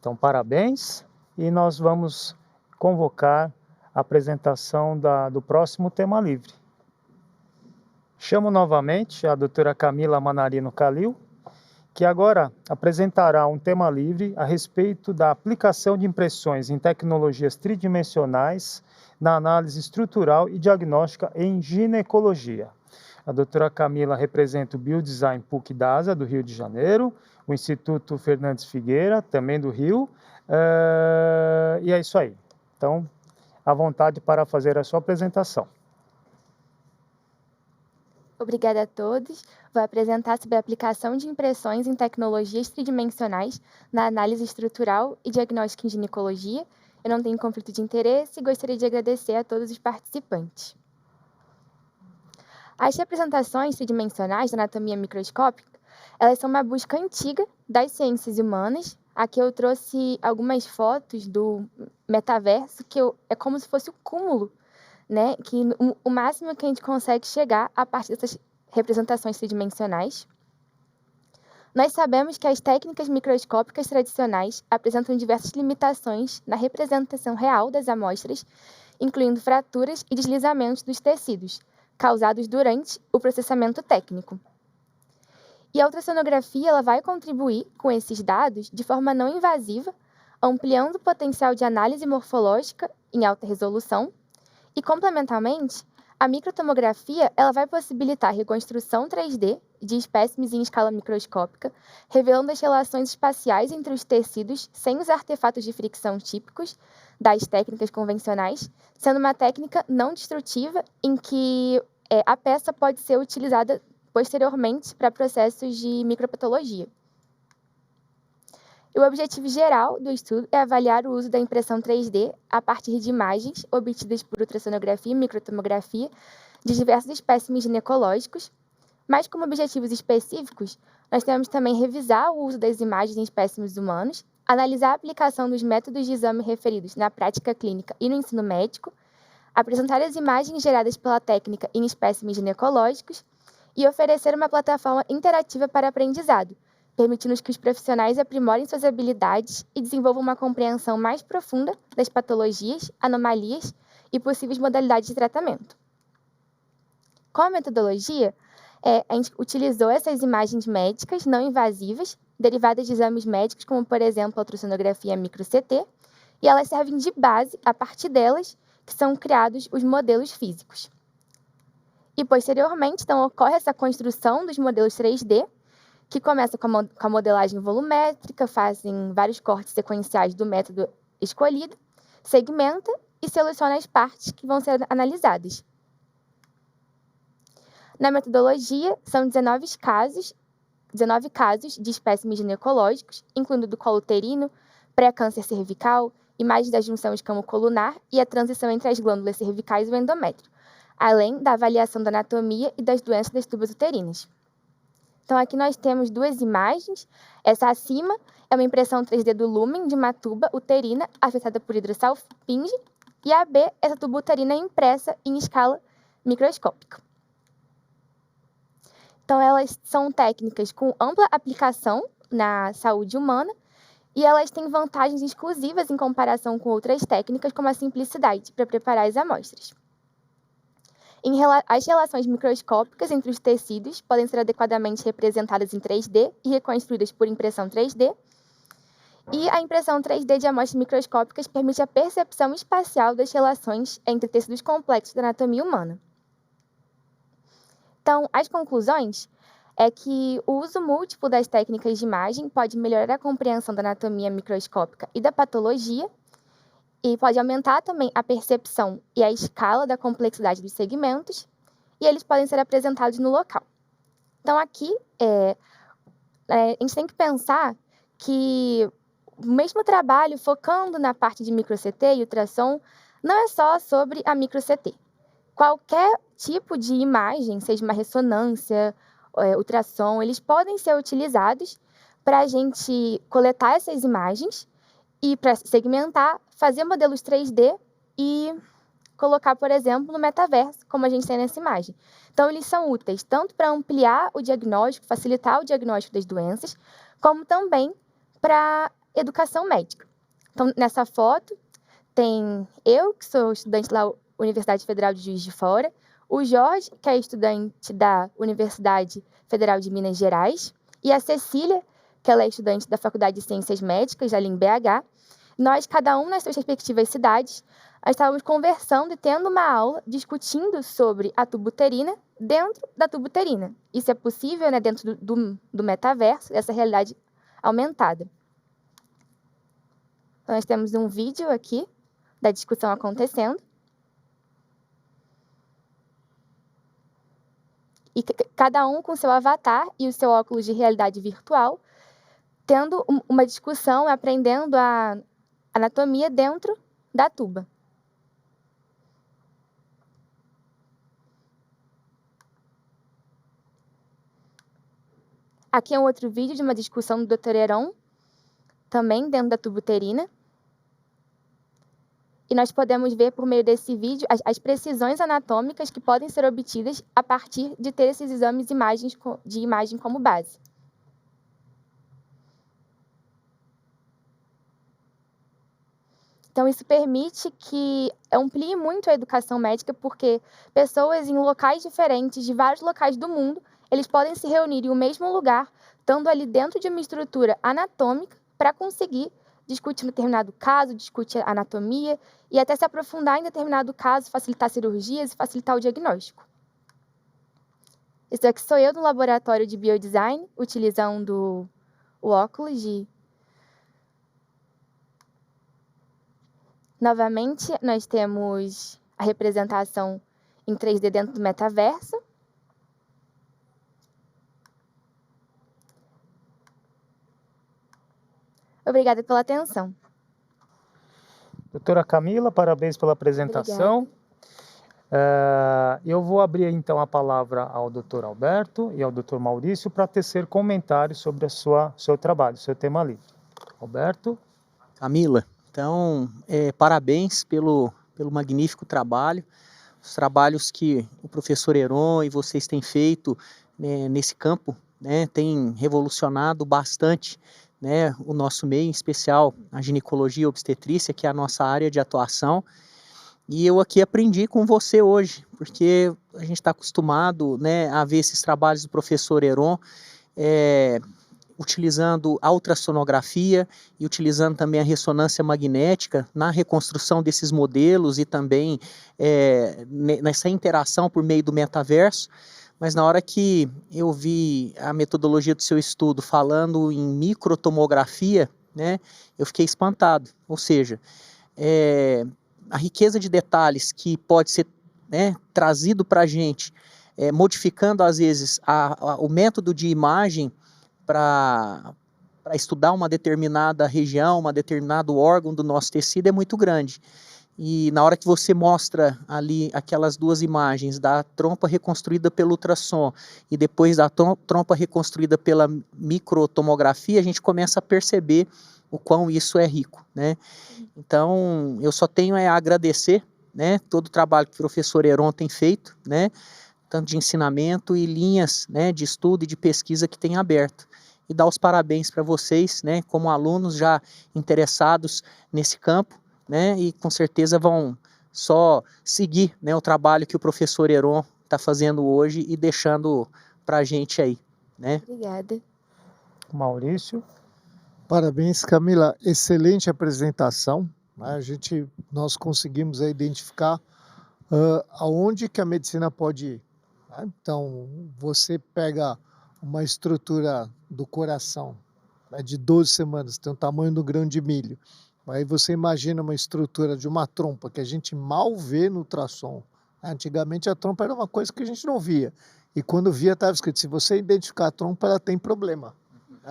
Speaker 1: Então, parabéns. E nós vamos convocar a apresentação do próximo tema livre. Chamo novamente a doutora Camila Manarino Calil, que agora apresentará um tema livre a respeito da aplicação de impressões em tecnologias tridimensionais na análise estrutural e diagnóstica em ginecologia. A doutora Camila representa o Biodesign PUC-DASA, do Rio de Janeiro, o Instituto Fernandes Figueira, também do Rio, e é isso aí. Então, à vontade para fazer a sua apresentação.
Speaker 5: Obrigada a todos. Vou apresentar sobre a aplicação de impressões em tecnologias tridimensionais na análise estrutural e diagnóstica em ginecologia. Eu não tenho conflito de interesse e gostaria de agradecer a todos os participantes. As representações tridimensionais da anatomia microscópica, elas são uma busca antiga das ciências humanas. Aqui eu trouxe algumas fotos do metaverso, que é como se fosse o cúmulo, né? Que o máximo que a gente consegue chegar a partir dessas representações tridimensionais. Nós sabemos que as técnicas microscópicas tradicionais apresentam diversas limitações na representação real das amostras, incluindo fraturas e deslizamentos dos tecidos, causados durante o processamento técnico. E a ultrassonografia ela vai contribuir com esses dados de forma não invasiva, ampliando o potencial de análise morfológica em alta resolução e, complementarmente, a microtomografia ela vai possibilitar a reconstrução 3D de espécimes em escala microscópica, revelando as relações espaciais entre os tecidos sem os artefatos de fricção típicos das técnicas convencionais, sendo uma técnica não destrutiva em que a peça pode ser utilizada posteriormente para processos de micropatologia. O objetivo geral do estudo é avaliar o uso da impressão 3D a partir de imagens obtidas por ultrassonografia e microtomografia de diversos espécimes ginecológicos, mas como objetivos específicos, nós temos também revisar o uso das imagens em espécimes humanos, analisar a aplicação dos métodos de exame referidos na prática clínica e no ensino médico, apresentar as imagens geradas pela técnica em espécimes ginecológicos e oferecer uma plataforma interativa para aprendizado, permitindo que os profissionais aprimorem suas habilidades e desenvolvam uma compreensão mais profunda das patologias, anomalias e possíveis modalidades de tratamento. Com a metodologia, a gente utilizou essas imagens médicas não invasivas, derivadas de exames médicos, como, por exemplo, a ultrassonografia micro-CT, e elas servem de base, a partir delas, que são criados os modelos físicos. E, posteriormente, então, ocorre essa construção dos modelos 3D, que começa com a modelagem volumétrica, fazem vários cortes sequenciais do método escolhido, segmenta e seleciona as partes que vão ser analisadas. Na metodologia, são 19 casos de espécimes ginecológicos, incluindo do colo uterino, pré-câncer cervical, imagem da junção escamo-colunar e a transição entre as glândulas cervicais e o endométrio, além da avaliação da anatomia e das doenças das tubas uterinas. Então, aqui nós temos duas imagens. Essa acima é uma impressão 3D do lúmen de uma tuba uterina afetada por hidrossalpinge, e a B, essa tuba uterina impressa em escala microscópica. Então, elas são técnicas com ampla aplicação na saúde humana e elas têm vantagens exclusivas em comparação com outras técnicas, como a simplicidade para preparar as amostras. As relações microscópicas entre os tecidos podem ser adequadamente representadas em 3D e reconstruídas por impressão 3D. E a impressão 3D de amostras microscópicas permite a percepção espacial das relações entre tecidos complexos da anatomia humana. Então, as conclusões é que o uso múltiplo das técnicas de imagem pode melhorar a compreensão da anatomia microscópica e da patologia, e pode aumentar também a percepção e a escala da complexidade dos segmentos, e eles podem ser apresentados no local. Então, aqui, a gente tem que pensar que o mesmo trabalho focando na parte de micro-CT e ultrassom não é só sobre a micro-CT. Qualquer tipo de imagem, seja uma ressonância, ultrassom, eles podem ser utilizados para a gente coletar essas imagens e para segmentar, fazer modelos 3D e colocar, por exemplo, no metaverso, como a gente tem nessa imagem. Então, eles são úteis tanto para ampliar o diagnóstico, facilitar o diagnóstico das doenças, como também para educação médica. Então, nessa foto, tem eu, que sou estudante da Universidade Federal de Juiz de Fora, o Jorge, que é estudante da Universidade Federal de Minas Gerais, e a Cecília, que ela é estudante da Faculdade de Ciências Médicas, ali em BH, Nós, cada um nas suas respectivas cidades, nós estávamos conversando e tendo uma aula discutindo sobre a tubuterina dentro da tubuterina. Isso é possível, né, dentro do metaverso, essa realidade aumentada. Então, nós temos um vídeo aqui da discussão acontecendo. E cada um com seu avatar e o seu óculos de realidade virtual, tendo uma discussão, aprendendo a anatomia dentro da tuba. Aqui é um outro vídeo de uma discussão do Dr. Heron, também dentro da tubuterina. E nós podemos ver por meio desse vídeo as precisões anatômicas que podem ser obtidas a partir de ter esses exames de imagem como base. Então, isso permite que amplie muito a educação médica, porque pessoas em locais diferentes, de vários locais do mundo, eles podem se reunir em um mesmo lugar, estando ali dentro de uma estrutura anatômica, para conseguir discutir um determinado caso, discutir a anatomia e até se aprofundar em determinado caso, facilitar cirurgias e facilitar o diagnóstico. Isso aqui sou eu no laboratório de biodesign, utilizando o óculos de... Novamente, nós temos a representação em 3D dentro do metaverso. Obrigada pela atenção.
Speaker 1: Doutora Camila, parabéns pela apresentação. Eu vou abrir então a palavra ao Dr. Alberto e ao Dr. Maurício para tecer comentários sobre seu trabalho, seu tema livre. Alberto.
Speaker 2: Camila, então, parabéns pelo magnífico trabalho, os trabalhos que o professor Heron e vocês têm feito, né, nesse campo, né, tem revolucionado bastante, né, o nosso meio, em especial a ginecologia e obstetrícia, que é a nossa área de atuação. E eu aqui aprendi com você hoje, porque a gente está acostumado, né, a ver esses trabalhos do professor Heron, utilizando a ultrassonografia e utilizando também a ressonância magnética na reconstrução desses modelos e também nessa interação por meio do metaverso. Mas na hora que eu vi a metodologia do seu estudo falando em microtomografia, né, eu fiquei espantado. Ou seja, a riqueza de detalhes que pode ser, né, trazido para a gente, modificando às vezes o método de imagem para estudar uma determinada região, um determinado órgão do nosso tecido é muito grande. E na hora que você mostra ali aquelas duas imagens da trompa reconstruída pelo ultrassom e depois da trompa reconstruída pela microtomografia, a gente começa a perceber o quão isso é rico, né? Então, eu só tenho a agradecer, né, todo o trabalho que o professor Heron tem feito, né, tanto de ensinamento e linhas, né, de estudo e de pesquisa que tem aberto. E dar os parabéns para vocês, né, como alunos já interessados nesse campo, né, e com certeza vão só seguir, né, o trabalho que o professor Heron está fazendo hoje e deixando para a gente aí, né?
Speaker 5: Obrigada.
Speaker 1: Maurício.
Speaker 4: Parabéns, Camila. Excelente apresentação. Nós conseguimos identificar aonde que a medicina pode ir. Né? Então, você pega uma estrutura do coração, né, de 12 semanas, tem o tamanho do grão de milho. Aí você imagina uma estrutura de uma trompa que a gente mal vê no ultrassom. Antigamente a trompa era uma coisa que a gente não via. E quando via estava escrito, se você identificar a trompa, ela tem problema.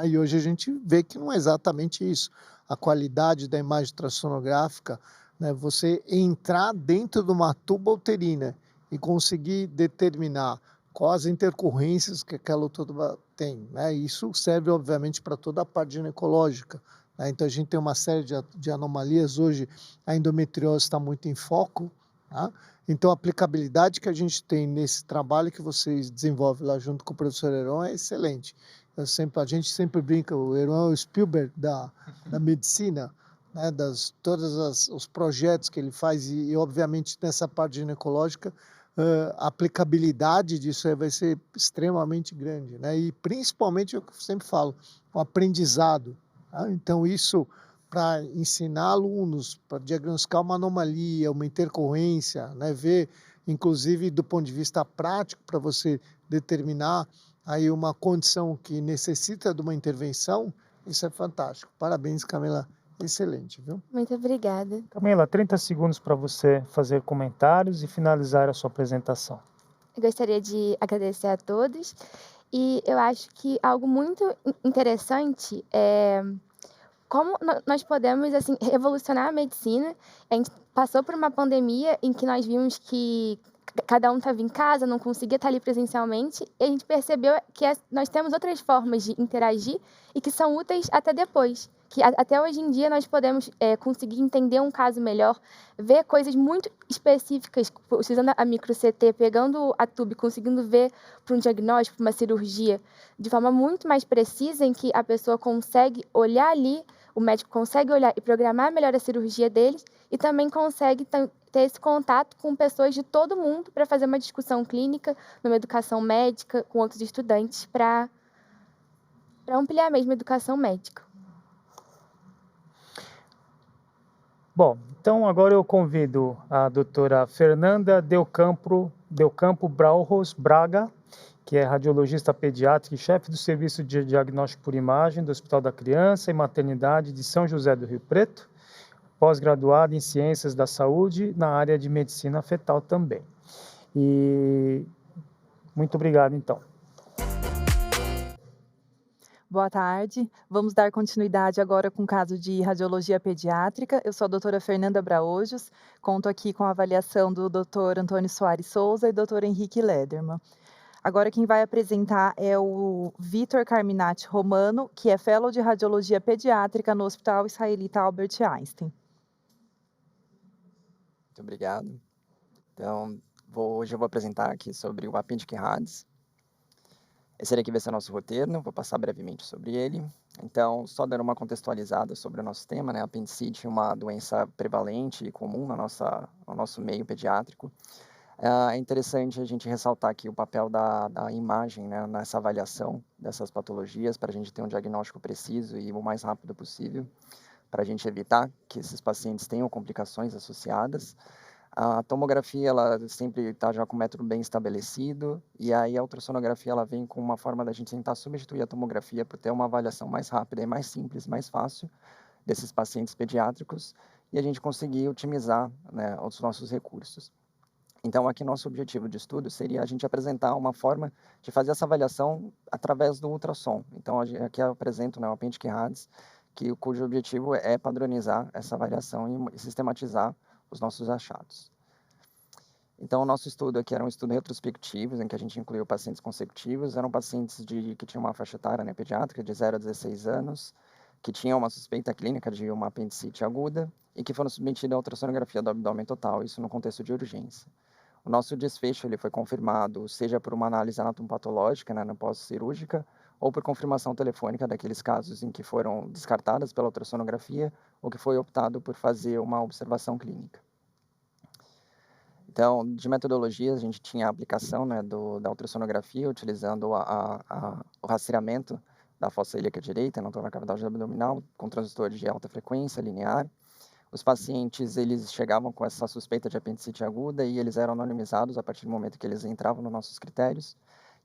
Speaker 4: E hoje a gente vê que não é exatamente isso. A qualidade da imagem ultrassonográfica, né, você entrar dentro de uma tuba uterina e conseguir determinar quais as intercorrências que aquela tuba tem. Né? Isso serve, obviamente, para toda a parte ginecológica. Né? Então, a gente tem uma série de anomalias. Hoje, a endometriose está muito em foco. Tá? Então, a aplicabilidade que a gente tem nesse trabalho que vocês desenvolvem lá junto com o professor Heron é excelente. A gente sempre brinca, o Heron é o Spielberg da medicina, né? Todos os projetos que ele faz e, obviamente, nessa parte ginecológica, a aplicabilidade disso aí vai ser extremamente grande, né? E principalmente, eu sempre falo, o aprendizado. Tá? Então isso para ensinar alunos, para diagnosticar uma anomalia, uma intercorrência, né? Ver, inclusive, do ponto de vista prático, para você determinar aí uma condição que necessita de uma intervenção, isso é fantástico. Parabéns, Camila. Excelente, viu?
Speaker 5: Muito obrigada.
Speaker 1: Camila, 30 segundos para você fazer comentários e finalizar a sua apresentação.
Speaker 5: Eu gostaria de agradecer a todos e eu acho que algo muito interessante é como nós podemos assim revolucionar a medicina. A gente passou por uma pandemia em que nós vimos que cada um estava em casa, não conseguia estar ali presencialmente, e a gente percebeu que nós temos outras formas de interagir e que são úteis até depois. Que até hoje em dia nós podemos conseguir entender um caso melhor, ver coisas muito específicas, utilizando a micro-CT, pegando a tube, conseguindo ver para um diagnóstico, para uma cirurgia, de forma muito mais precisa, em que a pessoa consegue olhar ali, o médico consegue olhar e programar melhor a cirurgia deles e também consegue ter esse contato com pessoas de todo mundo para fazer uma discussão clínica, numa educação médica, com outros estudantes, para ampliar mesmo a educação médica.
Speaker 1: Bom, então agora eu convido a doutora Fernanda Delcampo Brauhos Braga, que é radiologista pediátrica e chefe do Serviço de Diagnóstico por Imagem do Hospital da Criança e Maternidade de São José do Rio Preto, pós-graduada em Ciências da Saúde na área de Medicina Fetal também. E muito obrigado, então.
Speaker 6: Boa tarde. Vamos dar continuidade agora com o caso de radiologia pediátrica. Eu sou a doutora Fernanda Braojos, conto aqui com a avaliação do Dr. Antônio Soares Souza e Dr. Henrique Lederman. Agora quem vai apresentar é o Vitor Carminati Romano, que é fellow de radiologia pediátrica no Hospital Israelita Albert Einstein.
Speaker 7: Muito obrigado. Então, hoje eu vou apresentar aqui sobre o apêndice Hades. Esse aqui vai ser o nosso roteiro, vou passar brevemente sobre ele. Então, só dando uma contextualizada sobre o nosso tema, né? A apendicite é uma doença prevalente e comum no nosso meio pediátrico. É interessante a gente ressaltar aqui o papel da imagem, né, nessa avaliação dessas patologias, para a gente ter um diagnóstico preciso e o mais rápido possível, para a gente evitar que esses pacientes tenham complicações associadas. A tomografia, ela sempre está já com um método bem estabelecido, e aí a ultrassonografia, ela vem com uma forma da gente tentar substituir a tomografia para ter uma avaliação mais rápida e mais simples, mais fácil desses pacientes pediátricos, e a gente conseguir otimizar, né, os nossos recursos. Então, aqui nosso objetivo de estudo seria a gente apresentar uma forma de fazer essa avaliação através do ultrassom. Então, aqui eu apresento, né, o apêndice Hades, cujo objetivo é padronizar essa avaliação e sistematizar os nossos achados. Então, o nosso estudo aqui era um estudo retrospectivo, em que a gente incluiu pacientes consecutivos. Eram pacientes que tinham uma faixa etária, né, pediátrica de 0 a 16 anos, que tinham uma suspeita clínica de uma apendicite aguda e que foram submetidos à ultrassonografia do abdômen total, isso no contexto de urgência. O nosso desfecho ele foi confirmado, seja por uma análise anatomopatológica, né, na pós-cirúrgica, ou por confirmação telefônica daqueles casos em que foram descartadas pela ultrassonografia ou que foi optado por fazer uma observação clínica. Então, de metodologia, a gente tinha a aplicação, né, da ultrassonografia, utilizando o rastreamento da fossa ilíaca direita, na cavidade abdominal, com transdutores de alta frequência, linear. Os pacientes, eles chegavam com essa suspeita de apendicite aguda e eles eram anonimizados a partir do momento que eles entravam nos nossos critérios.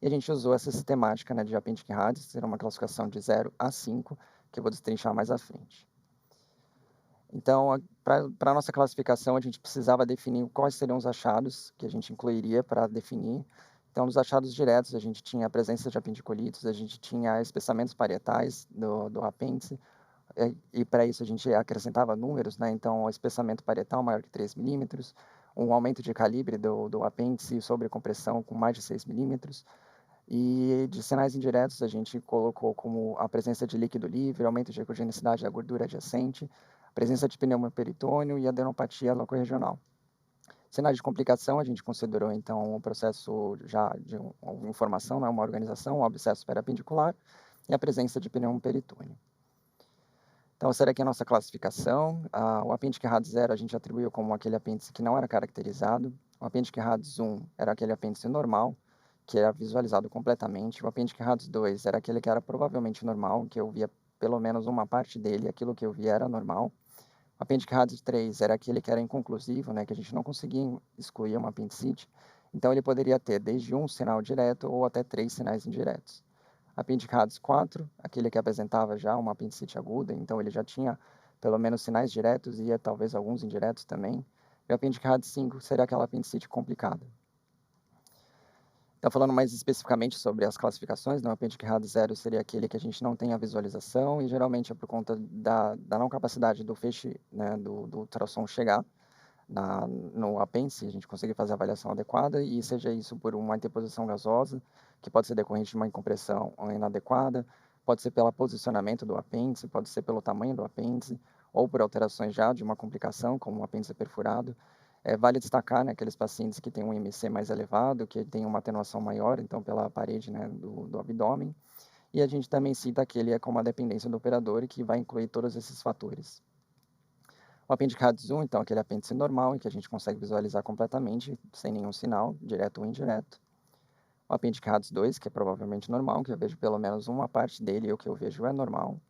Speaker 7: E a gente usou essa sistemática, né, de apêndice Hades, que era uma classificação de 0 a 5, que eu vou destrinchar mais à frente. Então, para a nossa classificação, a gente precisava definir quais seriam os achados que a gente incluiria para definir. Então, nos achados diretos, a gente tinha a presença de apendicolitos, a gente tinha espessamentos parietais do apêndice, e para isso a gente acrescentava números, né? Então, o espessamento parietal maior que 3 milímetros, um aumento de calibre do apêndice sobre compressão com mais de 6 milímetros, e de sinais indiretos a gente colocou como a presença de líquido livre, aumento de ecogenicidade da gordura adjacente, presença de pneuma peritônio e adenopatia locorregional. Sinais de complicação, a gente considerou, então, um processo já de informação, né, uma organização, um abscesso periapendicular e a presença de pneuma peritônio. Então, essa era aqui a nossa classificação. O apêndice Hades 0 a gente atribuiu como aquele apêndice que não era caracterizado. O apêndice Hades 1 era aquele apêndice normal, que era visualizado completamente. O apêndice Hades 2 era aquele que era provavelmente normal, que eu via pelo menos uma parte dele, aquilo que eu vi era normal. O apêndice RADS 3 era aquele que era inconclusivo, né, que a gente não conseguia excluir uma apendicite. Então, ele poderia ter desde um sinal direto ou até 3 sinais indiretos. Apêndice RADS 4, aquele que apresentava já uma apendicite aguda, então ele já tinha pelo menos sinais diretos e talvez alguns indiretos também. E o apêndice RADS 5 seria aquela apendicite complicada. Então, falando mais especificamente sobre as classificações, o apêndice RADS 0 seria aquele que a gente não tem a visualização e geralmente é por conta da não capacidade do feixe, né, do ultrassom chegar no apêndice, a gente conseguir fazer a avaliação adequada, e seja isso por uma interposição gasosa, que pode ser decorrente de uma incompressão inadequada, pode ser pelo posicionamento do apêndice, pode ser pelo tamanho do apêndice, ou por alterações já de uma complicação, como um apêndice perfurado. Vale destacar, né, aqueles pacientes que têm um IMC mais elevado, que tem uma atenuação maior, então pela parede, né, do abdômen, e a gente também cita aquele com uma dependência do operador, que vai incluir todos esses fatores. O apêndice RADS 1, então, aquele apêndice normal, em que a gente consegue visualizar completamente, sem nenhum sinal, direto ou indireto. O apêndice RADS 2, que é provavelmente normal, que eu vejo pelo menos uma parte dele, e o que eu vejo é normal.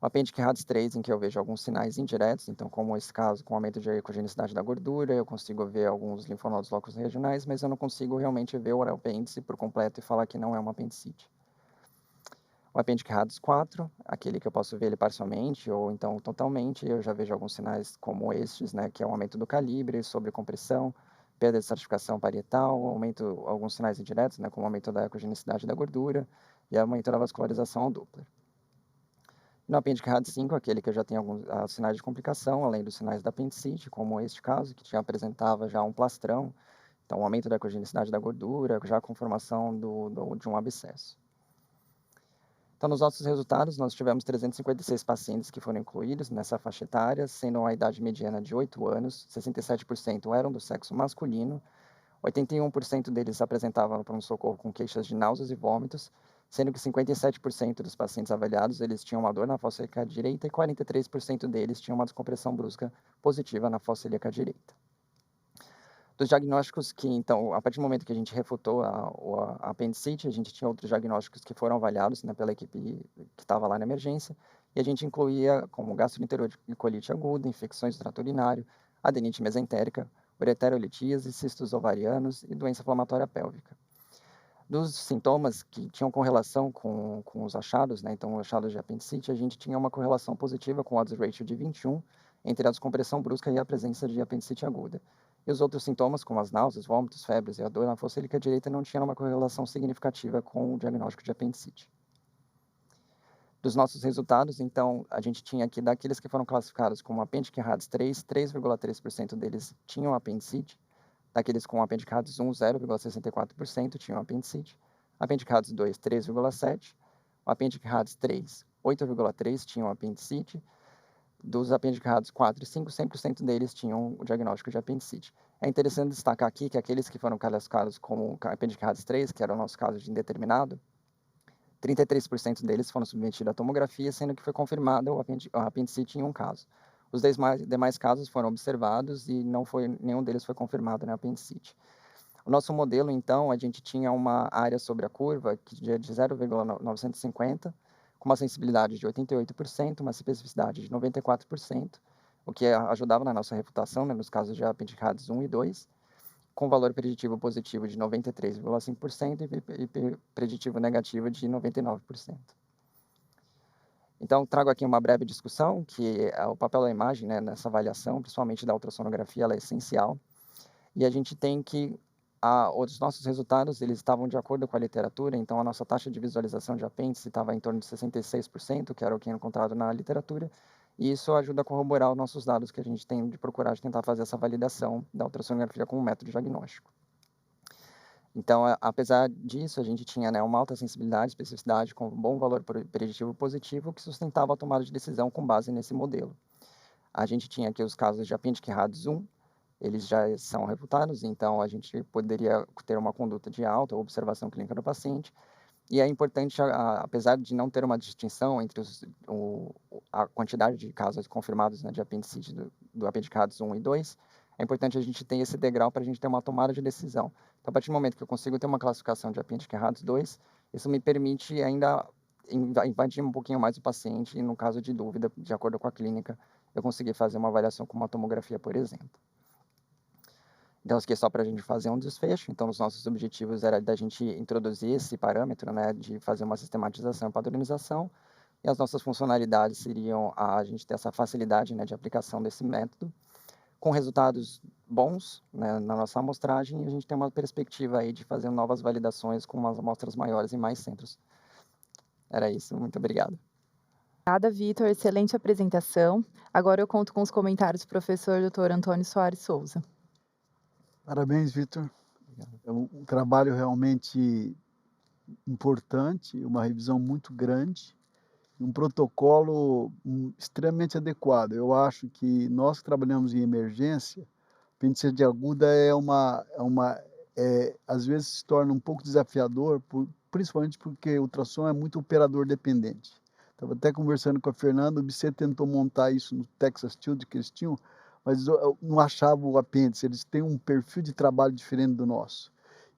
Speaker 7: O apêndice RADS 3, em que eu vejo alguns sinais indiretos, então, como esse caso, com aumento de ecogenicidade da gordura, eu consigo ver alguns linfonodos locus regionais, mas eu não consigo realmente ver o apêndice por completo e falar que não é uma apendicite. O apêndice RADS 4, aquele que eu posso ver ele parcialmente ou então totalmente, eu já vejo alguns sinais como estes, né, que é o aumento do calibre, sobrecompressão, perda de estratificação parietal, aumento, alguns sinais indiretos, né, como aumento da ecogenicidade da gordura e aumento da vascularização ao Doppler. No apêndice RADS 5, aquele que eu já tenho alguns sinais de complicação, além dos sinais da apendicite, como este caso, que já apresentava já um plastrão, então aumento da ecogenicidade da gordura, já com formação de um abscesso. Então, nos nossos resultados, nós tivemos 356 pacientes que foram incluídos nessa faixa etária, sendo uma idade mediana de 8 anos, 67% eram do sexo masculino, 81% deles apresentavam pronto-socorro com queixas de náuseas e vômitos, sendo que 57% dos pacientes avaliados eles tinham uma dor na fossa ilíaca direita e 43% deles tinham uma descompressão brusca positiva na fossa ilíaca direita. Dos diagnósticos que, então, a partir do momento que a gente refutou a apendicite, a gente tinha outros diagnósticos que foram avaliados, né, pela equipe que estava lá na emergência, e a gente incluía como gastroenterolicolite aguda, infecções do trato urinário, adenite mesentérica, ureterolitíase, cistos ovarianos e doença inflamatória pélvica. Dos sintomas que tinham correlação com os achados, né, então achados de apendicite, a gente tinha uma correlação positiva com odds ratio de 21 entre a descompressão brusca e a presença de apendicite aguda. E os outros sintomas, como as náuseas, vômitos, febres e a dor na fossa ilíaca direita, não tinham uma correlação significativa com o diagnóstico de apendicite. Dos nossos resultados, então, a gente tinha aqui, daqueles que foram classificados como apêndice RADS 3, 3,3% deles tinham apendicite. Daqueles com apêndice RADS 1, 0,64% tinham apendicite. Apêndice RADS 2, 3,7%. O apêndice RADS 3, 8,3% tinham apendicite. Dos apêndices RADS 4 e 5, 100% deles tinham o diagnóstico de apendicite. É interessante destacar aqui que aqueles que foram classificados como apêndice RADS 3, que era o nosso caso de indeterminado, 33% deles foram submetidos à tomografia, sendo que foi confirmado o apendicite em um caso. Os demais casos foram observados e nenhum deles foi confirmado na apendicite. O nosso modelo, então, a gente tinha uma área sobre a curva que é de 0,950, com uma sensibilidade de 88%, uma especificidade de 94%, o que ajudava na nossa refutação, né, nos casos de apêndice RADS 1 e 2, com valor preditivo positivo de 93,5% e preditivo negativo de 99%. Então, trago aqui uma breve discussão, que o papel da imagem, né, nessa avaliação, principalmente da ultrassonografia, ela é essencial, e a gente tem que os nossos resultados eles estavam de acordo com a literatura, então a nossa taxa de visualização de apêndice estava em torno de 66%, que era o que é encontrado na literatura, e isso ajuda a corroborar os nossos dados que a gente tem de procurar de tentar fazer essa validação da ultrassonografia como método diagnóstico. Então, apesar disso, a gente tinha, né, uma alta sensibilidade, especificidade com um bom valor preditivo positivo que sustentava a tomada de decisão com base nesse modelo. A gente tinha aqui os casos de apêndice RADS 1, eles já são refutados, então a gente poderia ter uma conduta de alta ou observação clínica do paciente. E é importante, apesar de não ter uma distinção entre a quantidade de casos confirmados, né, de apendicite do apêndice RADS 1 e 2, é importante a gente ter esse degrau para a gente ter uma tomada de decisão. Então, a partir do momento que eu consigo ter uma classificação de apêndice RADS 2, isso me permite ainda invadir um pouquinho mais o paciente e, no caso de dúvida, de acordo com a clínica, eu consegui fazer uma avaliação com uma tomografia, por exemplo. Então, isso aqui é só para a gente fazer um desfecho. Então, os nossos objetivos era da gente introduzir esse parâmetro, né, de fazer uma sistematização e padronização. E as nossas funcionalidades seriam a gente ter essa facilidade, né, de aplicação desse método, com resultados bons, né, na nossa amostragem, e a gente tem uma perspectiva aí de fazer novas validações com umas amostras maiores em mais centros. Era isso, muito obrigado.
Speaker 6: Obrigada, Vitor. Excelente apresentação. Agora eu conto com os comentários do professor Dr. Antônio Soares Souza.
Speaker 8: Parabéns, Vitor. É um trabalho realmente importante, uma revisão muito grande, um protocolo extremamente adequado. Eu acho que nós que trabalhamos em emergência, apendicite aguda às vezes se torna um pouco desafiador, principalmente porque o ultrassom é muito operador dependente. Estava até conversando com a Fernanda, o BC tentou montar isso no Texas Tube que eles tinham, mas eu não achava o apêndice, eles têm um perfil de trabalho diferente do nosso.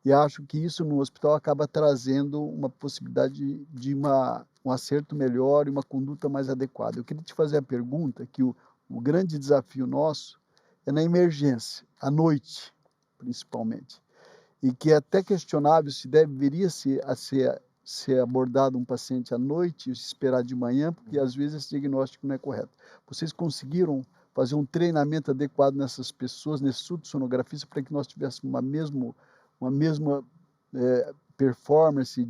Speaker 8: E acho que isso no hospital acaba trazendo uma possibilidade de um acerto melhor e uma conduta mais adequada. Eu queria te fazer a pergunta, que o grande desafio nosso é na emergência, à noite, principalmente. E que é até questionável se deveria ser abordado um paciente à noite e se esperar de manhã, porque às vezes esse diagnóstico não é correto. Vocês conseguiram fazer um treinamento adequado nessas pessoas, nesses ultrassonografistas, para que nós tivéssemos uma mesma performance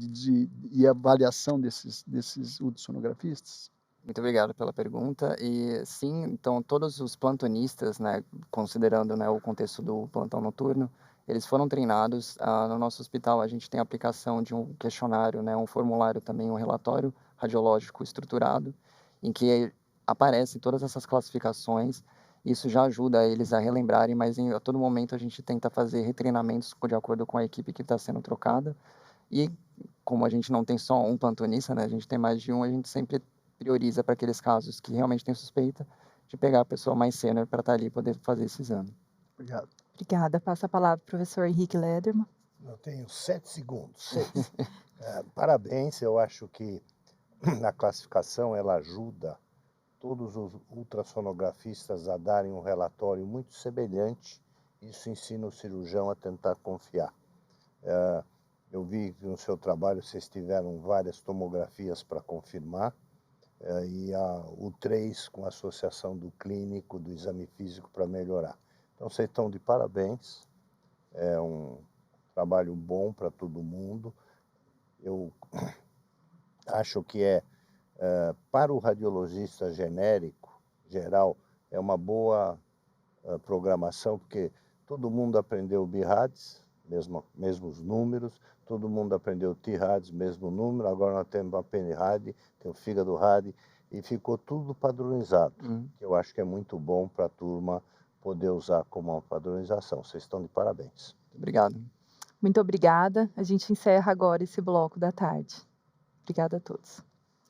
Speaker 8: e avaliação desses ultrassonografistas?
Speaker 7: Muito obrigado pela pergunta. E sim, então todos os plantonistas, né, considerando, né, o contexto do plantão noturno, eles foram treinados. No nosso hospital a gente tem a aplicação de um questionário, né, um formulário também, um relatório radiológico estruturado, em que aparecem todas essas classificações. Isso já ajuda eles a relembrarem, mas a todo momento a gente tenta fazer retreinamentos de acordo com a equipe que está sendo trocada. E como a gente não tem só um plantonista, né, a gente tem mais de um, a gente sempre prioriza para aqueles casos que realmente tem suspeita de pegar a pessoa mais sênior para estar ali e poder fazer esse exame.
Speaker 8: Obrigado.
Speaker 6: Obrigada. Passa a palavra para o professor Henrique Lederman.
Speaker 9: Eu tenho 7 segundos. 6. Parabéns, eu acho que a classificação ela ajuda todos os ultrassonografistas a darem um relatório muito semelhante. Isso ensina o cirurgião a tentar confiar. Eu vi que no seu trabalho vocês tiveram várias tomografias para confirmar, e o 3 com a associação do clínico, do exame físico para melhorar. Então vocês estão de parabéns, é um trabalho bom para todo mundo. Eu acho que para o radiologista geral, é uma boa programação, porque todo mundo aprendeu BIRADS, mesmos números, todo mundo aprendeu TIRADS, mesmo número, agora nós temos a PNRAD, tem o fígado RAD, e ficou tudo padronizado, que eu acho que é muito bom para a turma poder usar como uma padronização. Vocês estão de parabéns.
Speaker 7: Obrigado.
Speaker 6: Muito obrigada. A gente encerra agora esse bloco da tarde. Obrigada a todos.